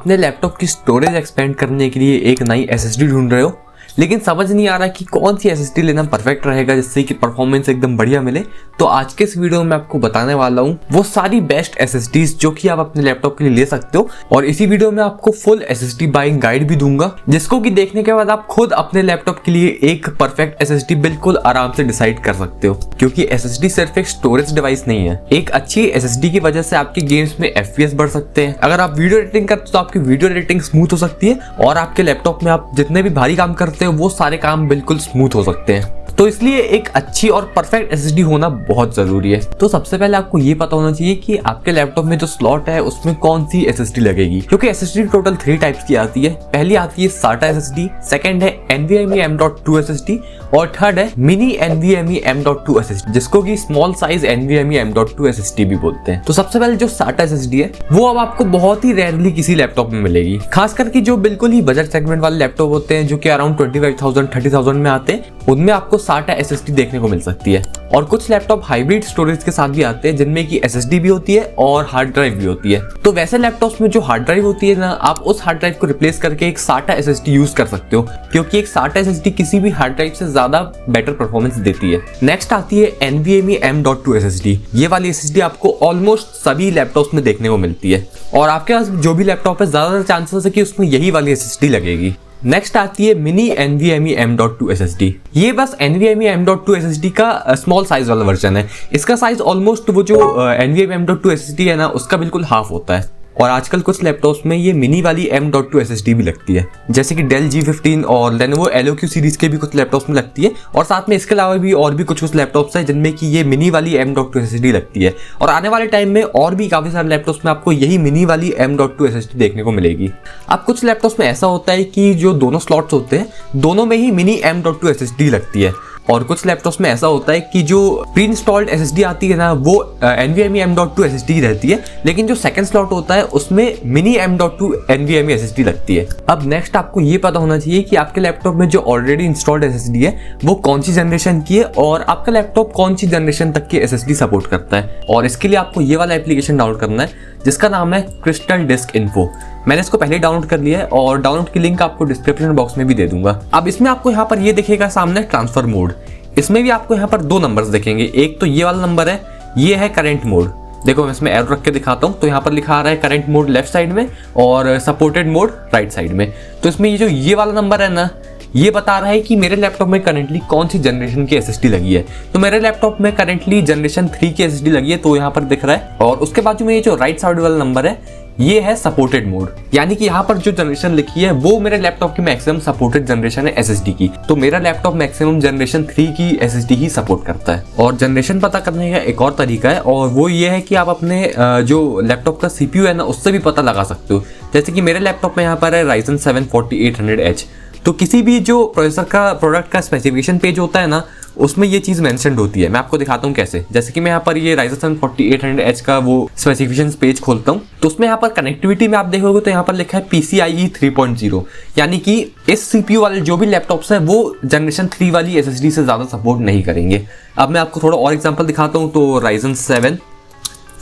अपने लैपटॉप की storage expand करने के लिए एक नई एसएसडी ढूंढ रहे हो, लेकिन समझ नहीं आ रहा कि कौन सी एसएसडी लेना परफेक्ट रहेगा जिससे कि परफॉर्मेंस एकदम बढ़िया मिले। तो आज के इस वीडियो में आपको बताने वाला हूँ वो सारी बेस्ट एसएसडीज जो कि आप अपने लैपटॉप के लिए ले सकते हो। और इसी वीडियो में आपको फुल एसएसडी बाइंग गाइड भी दूंगा, जिसको कि देखने के बाद आप खुद अपने लैपटॉप के लिए एक परफेक्ट एसएसडी बिल्कुल आराम से डिसाइड कर सकते हो। क्योंकि एसएसडी सिर्फ एक स्टोरेज डिवाइस नहीं है, एक अच्छी एसएसडी की वजह से आपके गेम्स में एफपीएस बढ़ सकते हैं। अगर आप वीडियो एडिटिंग करते हो तो आपकी वीडियो एडिटिंग स्मूथ हो सकती है और आपके लैपटॉप में आप जितने भी भारी काम करते हो वो सारे काम बिल्कुल स्मूथ हो सकते हैं। तो इसलिए एक अच्छी और परफेक्ट एसएसडी होना बहुत जरूरी है। तो सबसे पहले आपको ये पता होना चाहिए कि आपके लैपटॉप में जो स्लॉट है उसमें कौन सी एसएसडी लगेगी, क्योंकि एसएसडी टोटल 3 टाइप्स की आती है। पहली आती है SATA एसएसडी, सेकंड है NVMe M.2 एसएसडी और थर्ड है मिनी NVMe M.2 एसएसडी, जिसको कि small size NVMe M.2 SSD भी बोलते हैं। तो सबसे पहले जो SATA एसएसडी है वो अब आपको बहुत ही रेयरली किसी लैपटॉप में मिलेगी, खास करके जो बिल्कुल ही बजट सेगमेंट वाले लैपटॉप होते हैं जो कि अराउंड 25,000-30,000 में आते हैं, उनमें आपको SATA एसएसडी देखने को मिल सकती है। और कुछ लैपटॉप हाइब्रिड स्टोरेज के साथ भी आते हैं जिनमें की एसएसडी भी होती है और हार्ड ड्राइव भी होती है। तो वैसे लैपटॉप्स में जो हार्ड ड्राइव होती है ना, आप उस हार्ड ड्राइव को रिप्लेस करके एक SATA एसएसडी यूज कर सकते हो, क्योंकि एक SATA एसएसडी किसी भी हार्ड ड्राइव से ज्यादा बेटर परफॉर्मेंस देती है। नेक्स्ट आती है NVMe M.2 एसएसडी। ये वाली एसएसडी आपको ऑलमोस्ट सभी लैपटॉप्स में देखने को मिलती है और आपके पास जो भी लैपटॉप है ज्यादातर चांसेस है कि उसमें यही वाली एसएसडी लगेगी। नेक्स्ट आती है मिनी NVMe M.2 एसएसडी। ये बस NVMe M.2 एसएसडी का स्मॉल साइज वाला वर्जन है। इसका साइज ऑलमोस्ट वो जो NVMe M.2 एसएसडी है ना, उसका बिल्कुल हाफ होता है। और आजकल कुछ लैपटॉप्स में ये मिनी वाली M.2 एसएसडी भी लगती है, जैसे कि Dell G15 और Lenovo LOQ सीरीज के भी कुछ लैपटॉप्स में लगती है। और साथ में इसके अलावा भी और भी कुछ लैपटॉप्स हैं जिनमें कि ये मिनी वाली M.2 एसएसडी लगती है। और आने वाले टाइम में और भी काफी सारे लैपटॉप्स में आपको यही मिनी वाली M.2 एसएसडी देखने को मिलेगी। अब कुछ लैपटॉप्स में ऐसा होता है कि जो दोनों स्लॉट्स होते हैं दोनों में ही मिनी M.2 एसएसडी लगती है, और कुछ लैपटॉप्स में ऐसा होता है कि जो प्री इंस्टॉल्ड एसएसडी आती है ना वो NVMe M.2 एसएसडी रहती है, लेकिन जो सेकंड स्लॉट होता है उसमें मिनी M.2 NVMe एसएसडी लगती है। अब नेक्स्ट आपको ये पता होना चाहिए कि आपके लैपटॉप में जो ऑलरेडी इंस्टॉल्ड एसएसडी है वो कौन सी जनरेशन की है और आपका लैपटॉप कौन सी जनरेशन तक की एसएसडी सपोर्ट करता है। और इसके लिए आपको ये वाला एप्लीकेशन डाउनलोड करना है जिसका नाम है क्रिस्टल डिस्क इन्फो। मैंने इसको पहले डाउनलोड कर लिया है और डाउनलोड की लिंक आपको डिस्क्रिप्शन बॉक्स में भी दे दूंगा। अब इसमें आपको यहाँ पर ये दिखेगा सामने ट्रांसफर मोड। इसमें भी आपको यहाँ पर 2 नंबर्स दिखेंगे। एक तो ये वाला नंबर है, ये है करंट मोड। देखो मैं इसमें एरो रख के दिखाता हूँ, तो यहाँ पर लिखा आ रहा है करंट मोड लेफ्ट साइड में और सपोर्टेड मोड राइट साइड में। तो इसमें ये जो ये वाला नंबर है ना, ये बता रहा है कि मेरे लैपटॉप में करंटली कौन सी जनरेशन की एसएसडी लगी है। तो मेरे लैपटॉप में करंटली जनरेशन 3 की एसएसडी लगी है, तो यहाँ पर दिख रहा है। और उसके बाजू में ये जो राइट साइड वाला नंबर है ये है सपोर्टेड मोड, यानी कि यहाँ पर जो जनरेशन लिखी है वो मेरे लैपटॉप की मैक्सिमम सपोर्टेड जनरेशन है एसएसडी की। तो मेरा लैपटॉप मैक्सिमम जनरेशन 3 की एसएसडी ही सपोर्ट करता है। और जनरेशन पता करने का एक और तरीका है, और वो ये है कि आप अपने जो लैपटॉप का सीपीयू है ना उससे भी पता लगा सकते हो। जैसे कि मेरे लैपटॉप में यहाँ पर है Ryzen 7 4800H। तो किसी भी जो प्रोसेसर का प्रोडक्ट का स्पेसिफिकेशन पेज होता है ना उसमें ये चीज मेंशन्ड होती है। मैं आपको दिखाता हूँ कैसे। जैसे कि मैं यहाँ पर ये Ryzen 7 4800H का वो स्पेसिफिकेशन पेज खोलता हूँ, तो उसमें यहाँ पर कनेक्टिविटी में आप देखोगे तो यहाँ पर लिखा है PCIe 3.0, यानी कि इस सीपीयू वाले जो भी लैपटॉप्स हैं वो जनरेशन 3 वाली एसएसडी से ज्यादा सपोर्ट नहीं करेंगे। अब मैं आपको थोड़ा और एग्जाम्पल दिखाता हूँ। तो Ryzen 7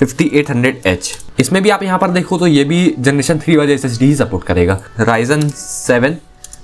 5800H, इसमें भी आप यहाँ पर देखो तो ये भी जनरेशन 3 वाली एसएसडी ही सपोर्ट करेगा। Ryzen 7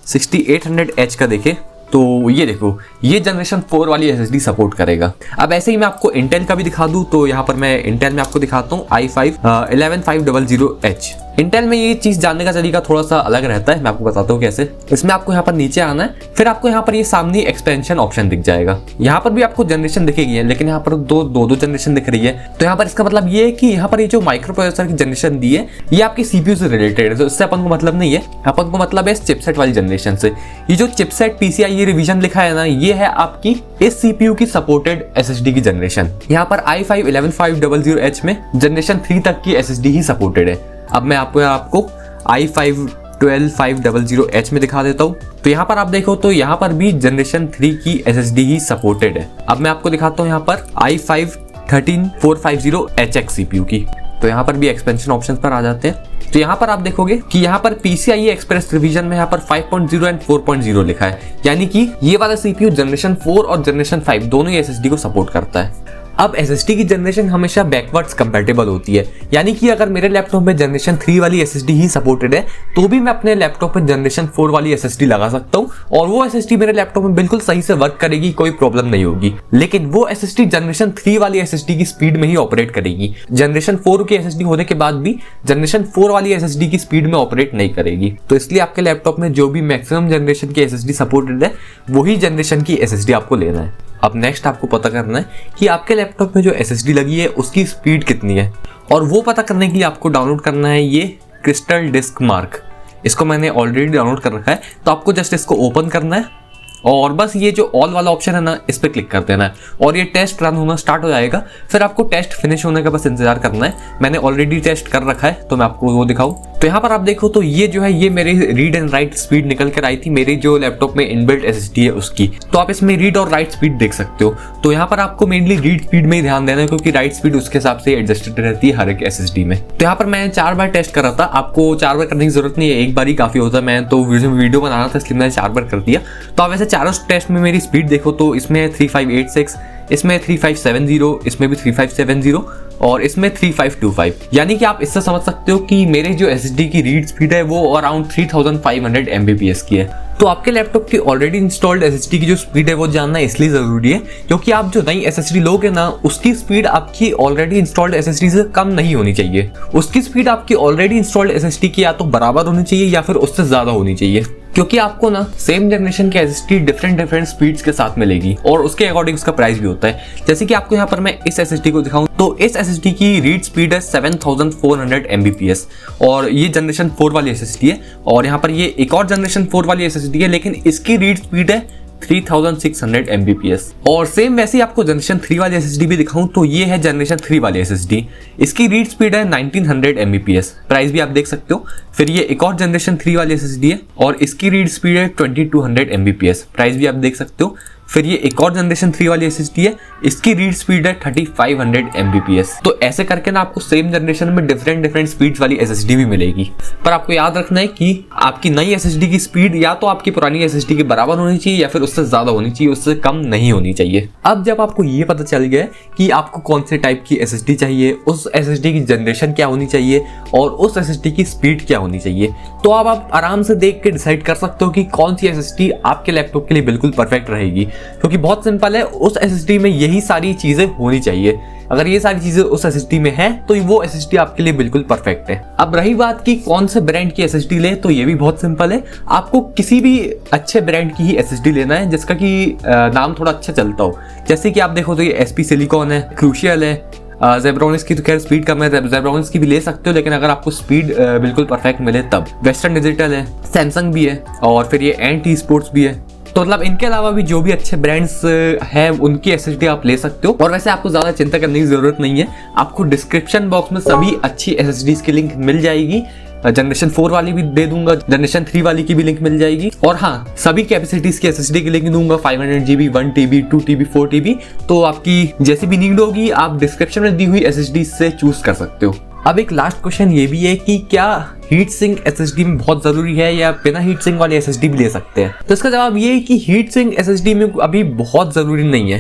6800H का देखे तो ये देखो ये जनरेशन 4 वाली एसएसडी सपोर्ट करेगा। अब ऐसे ही मैं आपको इंटेल का भी दिखा दूं, तो यहाँ पर मैं इंटेल में आपको दिखाता हूँ i5 11500H। इंटेल में ये चीज जानने का तरीका थोड़ा सा अलग रहता है, मैं आपको बताता हूँ कैसे। इसमें आपको यहाँ पर नीचे आना है, फिर आपको यहाँ पर ये सामने एक्सपेंशन ऑप्शन दिख जाएगा। यहाँ पर भी आपको जनरेशन दिखेगी, लेकिन यहाँ पर दो जनरेशन दिख रही है। तो यहाँ पर इसका मतलब ये है कि यहाँ पर ये जो माइक्रो प्रोसेसर की जनरेशन दी है ये आपकी सीपीयू से रिलेटेड है, तो इससे अपन को मतलब नहीं है। अपन को मतलब है इस चिपसेट वाली जनरेशन से। ये जो चिपसेट PCIe रिवीजन लिखा है ना, ये है आपकी इस सीपीयू की सपोर्टेड एसएसडी की जनरेशन। यहाँ पर i5 11500H में जनरेशन 3 तक की एसएसडी ही सपोर्टेड है। अब मैं आपको i5 12500H में दिखा देता हूँ। तो यहाँ पर आप देखो तो यहाँ पर भी जनरेशन 3 की एसएसडी ही सपोर्टेड है। अब मैं आपको दिखाता हूँ यहाँ पर i5 13450HX सीपीयू की। तो यहाँ पर भी एक्सपेंशन ऑप्शंस पर आ जाते हैं। तो यहाँ पर आप देखोगे कि यहाँ पर PCIe एक्सप्रेस रिवीजन में यहाँ पर 5.0 एंड 4.0 लिखा है, यानी कि ये वाला सीपीयू जनरेशन 4 और जनरेशन 5 दोनों ही एसएसडी को सपोर्ट करता है। अब SSD की जनरेशन हमेशा बैकवर्ड्स कंपैटिबल होती है, यानी कि अगर मेरे लैपटॉप में जनरेशन 3 वाली SSD ही सपोर्टेड है तो भी मैं अपने लैपटॉप में जनरेशन 4 वाली SSD लगा सकता हूँ और वो SSD मेरे लैपटॉप में बिल्कुल सही से वर्क करेगी, कोई प्रॉब्लम नहीं होगी। लेकिन वो SSD जनरेशन 3 वाली SSD की स्पीड में ही ऑपरेट करेगी। जनरेशन 4 की SSD होने के बाद भी जनरेशन 4 वाली SSD की स्पीड में ऑपरेट नहीं करेगी। तो इसलिए आपके लैपटॉप में जो भी मैक्सिमम जनरेशन की SSD सपोर्टेड है वही जनरेशन की SSD आपको लेना है। अब नेक्स्ट आपको पता करना है कि आपके लैपटॉप में जो SSD लगी है उसकी स्पीड कितनी है, और वो पता करने के लिए आपको डाउनलोड करना है ये क्रिस्टल डिस्क मार्क। इसको मैंने ऑलरेडी डाउनलोड कर रखा है, तो आपको जस्ट इसको ओपन करना है और बस ये जो ऑल वाला ऑप्शन है ना, इस पर क्लिक कर देना है और ये टेस्ट रन होना स्टार्ट हो जाएगा। फिर आपको टेस्ट फिनिश होने का बस इंतजार करना है। मैंने ऑलरेडी टेस्ट कर रखा है तो मैं आपको वो दिखाऊं। तो यहाँ पर आप देखो तो ये जो है ये मेरी रीड एंड राइट स्पीड निकल कर आई थी मेरी जो लैपटॉप में इनबिल्ट SSD है उसकी। तो आप इसमें रीड और राइट स्पीड देख सकते हो। तो यहाँ पर आपको मेनली रीड स्पीड में ही ध्यान देना है क्योंकि राइट स्पीड उसके हिसाब से एडजस्टेड रहती है हर एक SSD में। तो यहाँ पर मैंने 4 बार टेस्ट कर रहा था, आपको 4 बार करने की जरूरत नहीं है, एक बार ही काफी होता है। मैं तो वीडियो बना रहा था इसलिए मैंने 4 बार कर दिया। तो आप ऐसे चारों टेस्ट में मेरी स्पीड देखो तो इसमें 3586, इसमें 3570, इसमें भी 3570 और इसमें 3525। यानी कि आप इससे समझ सकते हो कि मेरे जो SSD की रीड स्पीड है वो अराउंड 3500 Mbps की है। तो आपके लैपटॉप की ऑलरेडी इंस्टॉल्ड SSD की जो स्पीड है वो जानना इसलिए जरूरी है क्योंकि आप जो नई SSD लोगे ना उसकी स्पीड आपकी ऑलरेडी इंस्टॉल्ड SSD से कम नहीं होनी चाहिए। उसकी स्पीड आपकी ऑलरेडी इंस्टॉल्ड SSD की या तो बराबर होनी चाहिए या फिर उससे ज्यादा होनी चाहिए, क्योंकि आपको ना सेम जनरेशन की SSD डिफरेंट स्पीड्स के साथ मिलेगी और उसके अकॉर्डिंग उसका प्राइस भी होता है। जैसे कि आपको यहाँ पर मैं इस SSD को दिखाऊं तो इस SSD की रीड स्पीड है 7400 Mbps और ये जनरेशन 4 वाली SSD है। और यहाँ पर ये एक और जनरेशन 4 वाली SSD है लेकिन इसकी रीड स्पीड है 3600 Mbps। और सेम वैसे ही आपको जनरेशन 3 वाली SSD भी दिखाऊं तो ये है जनरेशन 3 वाली SSD। इसकी रीड स्पीड है 1900 Mbps, प्राइस भी आप देख सकते हो। फिर ये एक और जनरेशन 3 वाली SSD है और इसकी रीड स्पीड है 2200 Mbps, प्राइस भी आप देख सकते हो। फिर ये एक और जनरेशन 3 वाली SSD है, इसकी रीड स्पीड है 3500 Mbps। तो ऐसे करके ना आपको सेम जनरेशन में डिफरेंट स्पीड्स वाली SSD भी मिलेगी। पर आपको याद रखना है कि आपकी नई SSD की स्पीड या तो आपकी पुरानी SSD के बराबर होनी चाहिए या फिर उससे ज्यादा होनी चाहिए, उससे कम नहीं होनी चाहिए। अब जब आपको ये पता चल गया कि आपको कौन से टाइप की SSD चाहिए, उस SSD की जनरेशन क्या होनी चाहिए और उस SSD की स्पीड क्या होनी चाहिए, तो अब आप आराम से देख के डिसाइड कर सकते हो कि कौन सी SSD आपके लैपटॉप के लिए बिल्कुल परफेक्ट रहेगी। क्योंकि बहुत सिंपल है, उस SSD में यही सारी चीजें होनी चाहिए। अगर ये सारी चीजें उस SSD में है तो वो SSD आपके लिए बिल्कुल परफेक्ट है। अब रही बात कि कौन से ब्रांड की SSD ले, तो ये भी बहुत सिंपल है। आपको किसी भी अच्छे ब्रांड की ही SSD लेना है जिसका कि नाम थोड़ा अच्छा चलता हो। जैसे कि आप देखो तो ये SP सिलिकॉन है, क्रूशियल है, ज़ेब्रोनिक्स की तो खैर स्पीड कम है, ज़ेब्रोनिक्स की भी ले सकते हो लेकिन अगर आपको स्पीड बिल्कुल परफेक्ट मिले तब। वेस्टर्न डिजिटल है, सैमसंग भी है और फिर ये एंटी स्पोर्ट्स भी है। तो मतलब इनके अलावा भी जो भी अच्छे ब्रांड्स हैं उनकी SSD आप ले सकते हो। और वैसे आपको ज्यादा चिंता करने की जरूरत नहीं है, आपको डिस्क्रिप्शन बॉक्स में सभी अच्छी SSDs की लिंक मिल जाएगी। जनरेशन 4 वाली भी दे दूंगा, जनरेशन 3 वाली की भी लिंक मिल जाएगी और हाँ सभी कैपेसिटीज की SSD की लिंक दूंगा, 500 GB, 1 TB, 2 TB, 4 TB। तो आपकी जैसी भी नीड होगी आप डिस्क्रिप्शन में दी हुई SSD से चूज कर सकते हो। अब एक लास्ट क्वेश्चन ये भी है कि क्या हीट सिंक SSD में बहुत जरूरी है या बिना हीट सिंक वाली SSD भी ले सकते हैं? तो इसका जवाब ये है कि हीट सिंक SSD में अभी बहुत जरूरी नहीं है,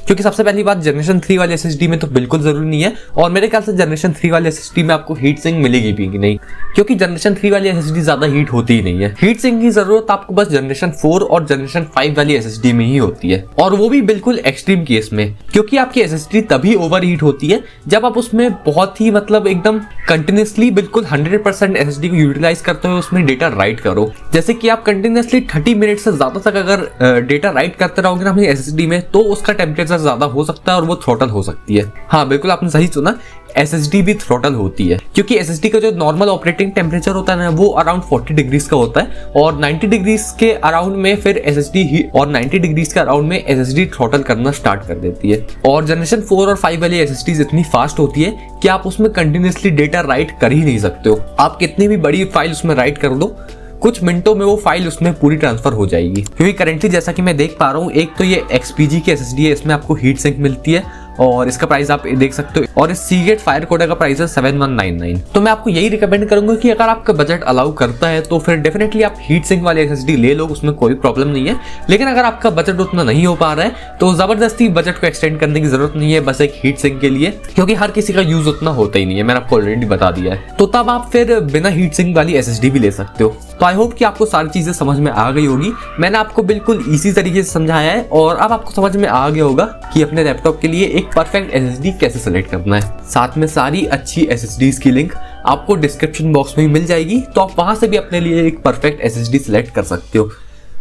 क्योंकि सबसे पहली बात जनरेशन 3 वाली SSD में तो बिल्कुल जरूरी नहीं है और मेरे ख्याल से जनरेशन 3 वाली SSD में आपको हीट सिंक मिलेगी भी नहीं, क्योंकि जनरेशन 3 वाली SSD ज्यादा हीट होती ही नहीं है। हीट सिंक की जरूरत आपको बस जनरेशन 4 और जनरेशन 5 वाली SSD में ही होती है, और वो भी बिल्कुल एक्सट्रीम केस में, क्योंकि आपकी SSD तभी ओवर हीट होती है जब आप उसमें बहुत ही मतलब एकदम कंटिन्यूसली बिल्कुल 100% SSD को यूटिलाइज करते हुए उसमें डेटा राइट करो। जैसे कि आप कंटिन्यूसली 30 मिनट से ज्यादा तक अगर डेटा राइट करते रहोगे ना अपनी SSD में, तो उसका टेम्परेचर ज्यादा हो सकता है और वो थ्रॉटल हो सकती है। हाँ बिल्कुल आपने सही सुना, SSD भी थ्रॉटल होती है, क्योंकि SSD का जो नॉर्मल ऑपरेटिंग टेम्परेचर होता है ना वो अराउंड 40 डिग्रीज का होता है और 90 डिग्रीज के अराउंड में फिर SSD ही और 90 डिग्रीज के अराउंड में SSD थ्रॉटल करना स्टार्ट कर देती है। और जनरेशन 4 और 5 वाली SSDs इतनी फास्ट होती है कि आप उसमें कंटिन्यूसली डेटा राइट कर ही नहीं सकते हो। आप कितनी भी बड़ी फाइल उसमें राइट कर दो, कुछ मिनटों में वो फाइल उसमें पूरी ट्रांसफर हो जाएगी। क्योंकि करेंटली जैसा कि मैं देख पा रहा हूँ, एक तो ये XPG की SSD है, इसमें आपको हीट सिंक मिलती है और इसका प्राइस आप देख सकते हो। और इस सीगेट फायर कोडा का प्राइस है 7199। तो मैं आपको यही रिकमेंड करूंगा कि अगर आपका बजट अलाउ करता है तो फिर डेफिनेटली आप हीट सिंक वाली SSD ले लो, उसमें कोई प्रॉब्लम नहीं है। लेकिन अगर आपका बजट उतना नहीं हो पा रहा है तो जबरदस्ती बजट को एक्सटेंड करने की जरूरत नहीं है बस एक हीट सिंक के लिए, क्योंकि हर किसी का यूज उतना होता ही नहीं है, मैंने आपको ऑलरेडी बता दिया है। तो तब आप फिर बिना हीट सिंक वाली SSD भी ले सकते हो। तो आई होप कि आपको सारी चीजें समझ में आ गई होगी। मैंने आपको बिल्कुल इसी तरीके से समझाया है और अब आपको समझ में आ गया होगा कि अपने लैपटॉप के लिए एक परफेक्ट SSD कैसे सेलेक्ट करना है। साथ में सारी अच्छी SSDs की लिंक आपको डिस्क्रिप्शन बॉक्स में मिल जाएगी, तो आप वहां से भी अपने लिए एक परफेक्ट SSD सेलेक्ट कर सकते हो।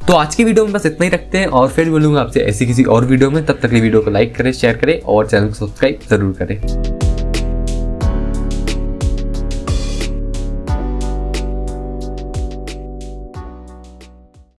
तो आज की वीडियो में बस इतना ही रखते हैं और फिर मिलूंगा आपसे ऐसी किसी और वीडियो में। तब तक के वीडियो को लाइक करें, शेयर करें और चैनल को सब्सक्राइब जरूर करें।